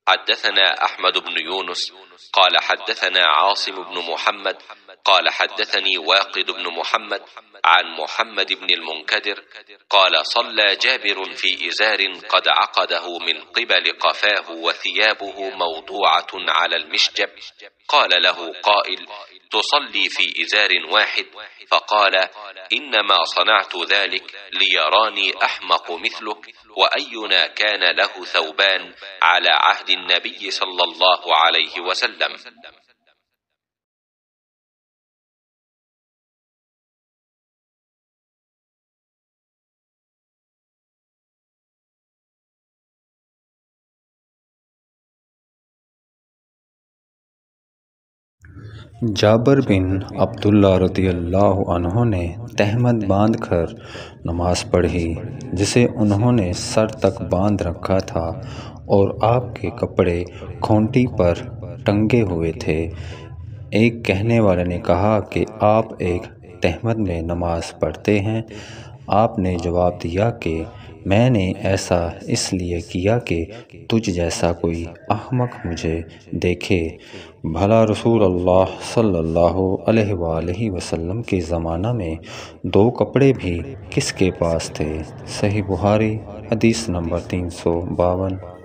حدثنا أحمد بن يونس قال حدثنا عاصم بن محمد قال حدثني واقد بن محمد عن محمد بن المنكدر قال صلى جابر في إزار قد عقده من قبل قفاه وثيابه موضوعة على المشجب. قال له قائل: تصلي في إزار واحد؟ فقال: إنما صنعت ذلك ليراني أحمق مثلك، وأينا كان له ثوبان على عهد النبي صلى الله عليه وسلم. जाबर बिन अब्दुल्ला रदियल्लाहु अन्हु ने तहमद बांधकर नमाज पढ़ी, जिसे उन्होंने सर तक बांध रखा था और आपके कपड़े खूंटी पर टंगे हुए थे। एक कहने वाले ने कहा कि आप एक तहमद में नमाज पढ़ते हैं। आपने जवाब दिया कि मैंने ऐसा इसलिए किया कि तुझ जैसा कोई अहमक मुझे देखे। भला रसूल अल्लाह सल्लल्लाहु अलैहि वसल्लम के ज़माना में दो कपड़े भी किसके पास थे? सही बुखारी हदीस नंबर 352।